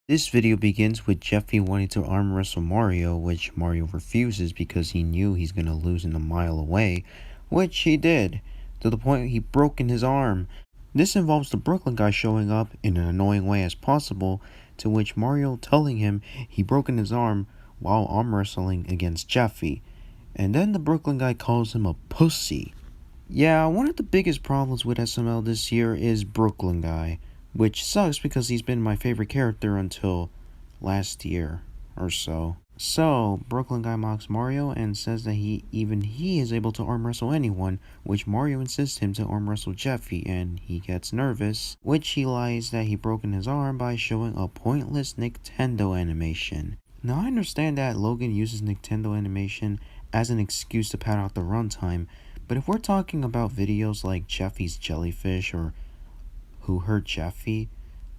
This video begins with Jeffy wanting to arm wrestle Mario, which Mario refuses because he knew he's gonna lose in a mile away, which he did, to the point he broke in his arm. This involves the Brooklyn guy showing up in an annoying way as possible, to which Mario telling him he broke in his arm while arm wrestling against Jeffy, and then the Brooklyn guy calls him a pussy. Yeah, one of the biggest problems with SML this year is Brooklyn guy, which sucks because he's been my favorite character until last year or so. So, Brooklyn guy mocks Mario and says that he is able to arm wrestle anyone, which Mario insists him to arm wrestle Jeffy, and he gets nervous, which he lies that he broken his arm by showing a pointless Nintendo animation. Now I understand that Logan uses Nintendo animation as an excuse to pad out the runtime, but if we're talking about videos like Jeffy's Jellyfish or Who Hurt Jeffy,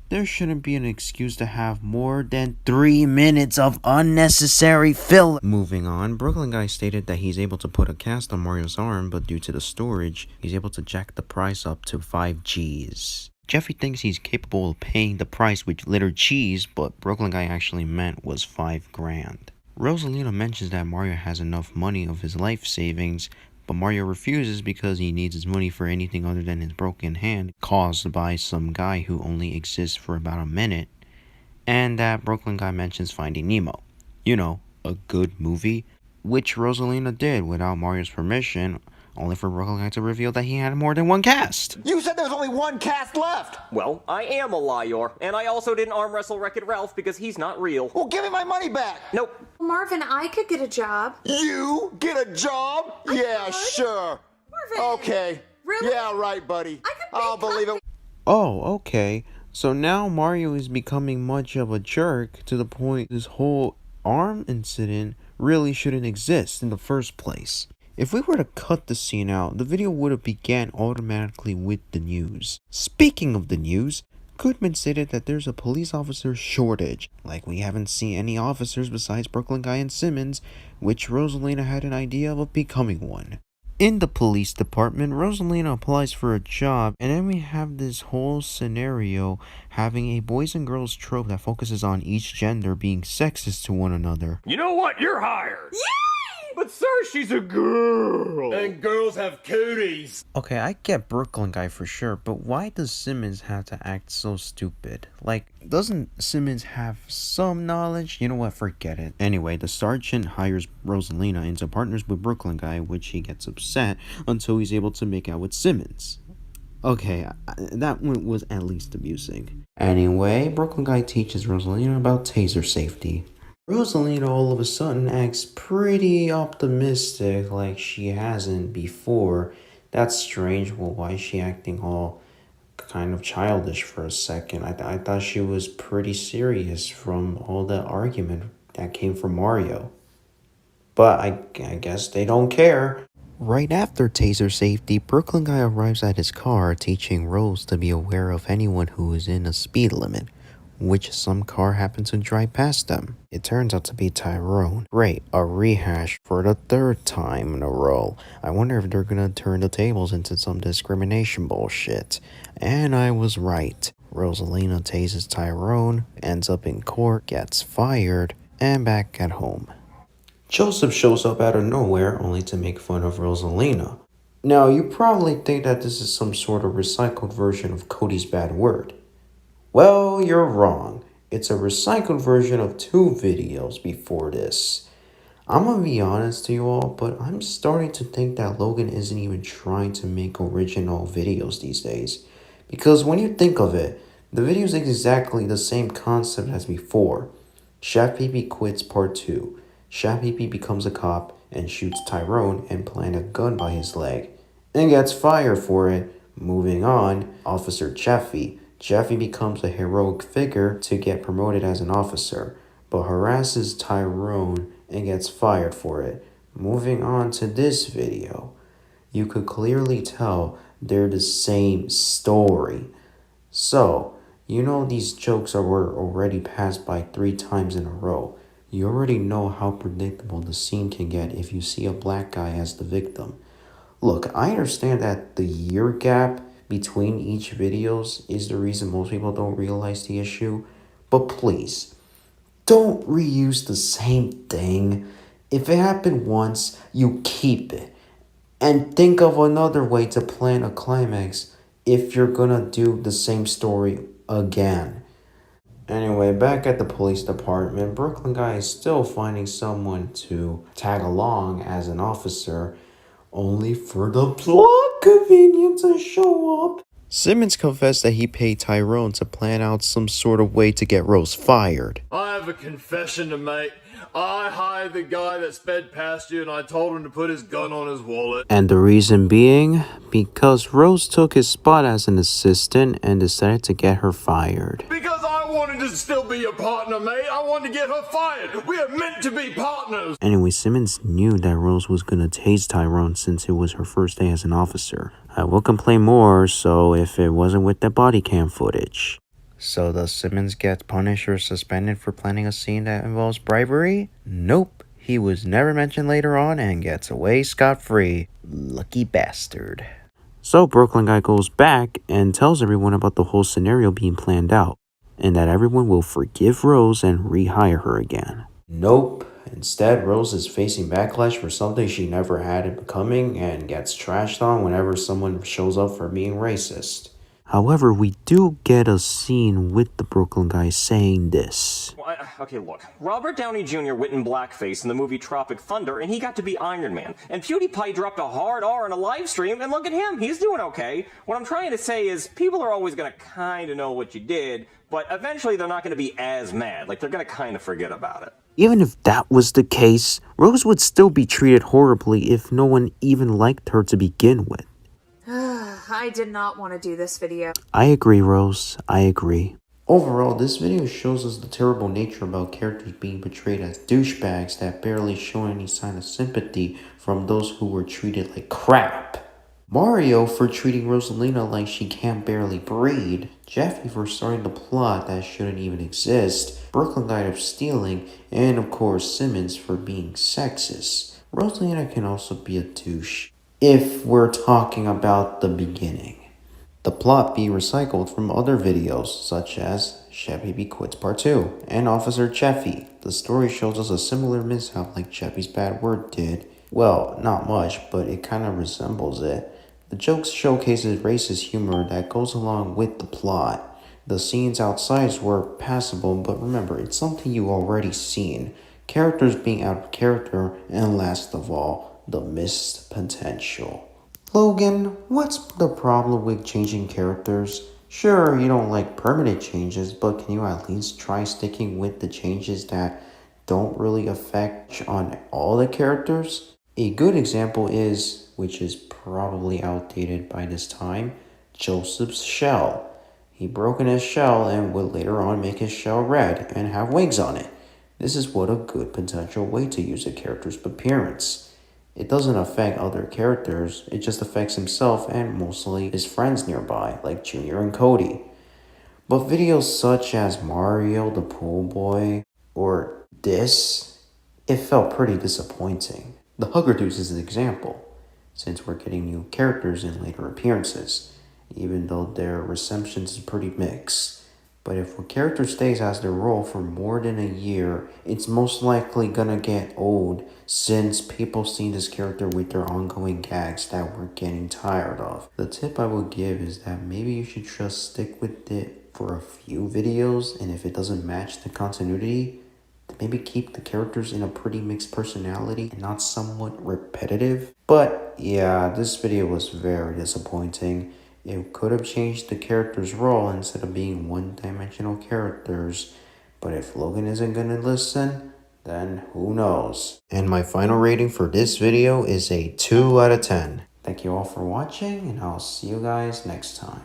there shouldn't be an excuse to have more than 3 minutes of unnecessary filler. Moving on, Brooklyn guy stated that he's able to put a cast on Mario's arm, but due to the storage, he's able to jack the price up to 5 G's. Jeffy thinks he's capable of paying the price with litter cheese, but Brooklyn guy actually meant was 5 grand. Rosalina mentions that Mario has enough money of his life savings, but Mario refuses because he needs his money for anything other than his broken hand caused by some guy who only exists for about a minute, and that Brooklyn guy mentions Finding Nemo. You know, a good movie, which Rosalina did without Mario's permission, only for Brooklyn guy to reveal that he had more than one cast. You said there was only one cast left! Well, I am a liar, and I also didn't arm wrestle Wreck-It Ralph because he's not real. Well, give me my money back! Nope. Marvin, I could get a job. You get a job? Yeah, sure. Marvin! Okay. Really? Yeah, right, buddy. I could I'll believe it. Oh, okay. So now Mario is becoming much of a jerk to the point this whole arm incident really shouldn't exist in the first place. If we were to cut the scene out, the video would have began automatically with the news. Speaking of the news, Goodman stated that there's a police officer shortage, like we haven't seen any officers besides Brooklyn Guy and Simmons, which Rosalina had an idea of becoming one. In the police department, Rosalina applies for a job, and then we have this whole scenario having a boys and girls trope that focuses on each gender being sexist to one another. You know what? You're hired! Yay! But sir, she's a girl! And girls have cooties! Okay, I get Brooklyn Guy for sure, but why does Simmons have to act so stupid? Like, doesn't Simmons have some knowledge? You know what, forget it. Anyway, the sergeant hires Rosalina into partners with Brooklyn Guy, which he gets upset until he's able to make out with Simmons. Okay, that one was at least amusing. Anyway, Brooklyn Guy teaches Rosalina about taser safety. Rosalina all of a sudden acts pretty optimistic like she hasn't before. That's strange. Well, why is she acting all kind of childish for a second? I thought she was pretty serious from all the argument that came from Mario. But I guess they don't care. Right after taser safety, Brooklyn Guy arrives at his car, teaching Rose to be aware of anyone who is in a speed limit, which some car happened to drive past them. It turns out to be Tyrone. Great, a rehash for the 3rd time in a row. I wonder if they're gonna turn the tables into some discrimination bullshit. And I was right. Rosalina tases Tyrone, ends up in court, gets fired, and back at home. Joseph shows up out of nowhere only to make fun of Rosalina. Now, you probably think that this is some sort of recycled version of Cody's bad word. Well, you're wrong. It's a recycled version of 2 videos before this. I'm gonna be honest to you all, but I'm starting to think that Logan isn't even trying to make original videos these days. Because when you think of it, the video is exactly the same concept as before. Chef Pee quits part 2. Chef Pee becomes a cop and shoots Tyrone and plants a gun by his leg, and gets fired for it. Moving on, Officer Jeffy becomes a heroic figure to get promoted as an officer, but harasses Tyrone and gets fired for it. Moving on to this video, you could clearly tell they're the same story. So, you know these jokes were already passed by 3 times in a row. You already know how predictable the scene can get if you see a black guy as the victim. Look, I understand that the year gap between each videos is the reason most people don't realize the issue, But please, don't reuse the same thing. If it happened once, you keep it. And think of another way to plan a climax if you're gonna do the same story again. Anyway, back at the police department, Brooklyn Guy is still finding someone to tag along as an officer, only for the plot convenience to show up. Simmons confessed that he paid Tyrone to plan out some sort of way to get Rose fired. I have a confession to make. I hired the guy that sped past you and I told him to put his gun on his wallet. And the reason being, because Rose took his spot as an assistant and decided to get her fired. Because I wanted to still be your partner, mate. I wanted to get her fired. We are meant to be partners. Anyway, Simmons knew that Rose was gonna tase Tyrone since it was her first day as an officer. I will complain more, so if it wasn't with the body cam footage. So does Simmons get punished or suspended for planning a scene that involves bribery? Nope. He was never mentioned later on and gets away scot-free. Lucky bastard. So Brooklyn Guy goes back and tells everyone about the whole scenario being planned out, and that everyone will forgive Rose and rehire her again. Nope. Instead, Rose is facing backlash for something she never had in becoming and gets trashed on whenever someone shows up for being racist. However, we do get a scene with the Brooklyn Guy saying this. Well, okay, look. Robert Downey Jr. went in blackface in the movie Tropic Thunder, and he got to be Iron Man. And PewDiePie dropped a hard R in a live stream, and look at him. He's doing okay. What I'm trying to say is people are always going to kind of know what you did, but eventually they're not going to be as mad. Like, they're going to kind of forget about it. Even if that was the case, Rose would still be treated horribly if no one even liked her to begin with. I did not want to do this video. I agree, Rose. I agree. Overall, this video shows us the terrible nature about characters being portrayed as douchebags that barely show any sign of sympathy from those who were treated like crap. Mario for treating Rosalina like she can't barely breathe. Jeffy for starting the plot that shouldn't even exist. Brooklyn Guy of stealing. And of course Simmons for being sexist. Rosalina can also be a douche if we're talking about the beginning. The plot be recycled from other videos such as Chevy Be Quits Part 2 and Officer Cheffy. The story shows us a similar mishap like Cheffy's bad word did. Well, not much, but it kind of resembles it. The jokes showcases racist humor that goes along with the plot. The scenes outside were passable, but remember, it's something you already seen. Characters being out of character, and last of all, the missed potential. Logan, what's the problem with changing characters? Sure, you don't like permanent changes, but can you at least try sticking with the changes that don't really affect on all the characters? A good example is, which is probably outdated by this time, Joseph's shell. He broke in his shell and would later on make his shell red and have wings on it. This is what a good potential way to use a character's appearance. It doesn't affect other characters, it just affects himself and mostly his friends nearby, like Junior and Cody. But videos such as Mario the Pool Boy or this, it felt pretty disappointing. The Hugger Dudes is an example, since we're getting new characters in later appearances, even though their reception is pretty mixed. But if a character stays as their role for more than a year, it's most likely gonna get old since people seen this character with their ongoing gags that we're getting tired of. The tip I would give is that maybe you should just stick with it for a few videos, and if it doesn't match the continuity, then maybe keep the characters in a pretty mixed personality and not somewhat repetitive. But yeah, this video was very disappointing. It could have changed the character's role instead of being one-dimensional characters. But if Logan isn't gonna listen, then who knows? And my final rating for this video is a 2 out of 10. Thank you all for watching, and I'll see you guys next time.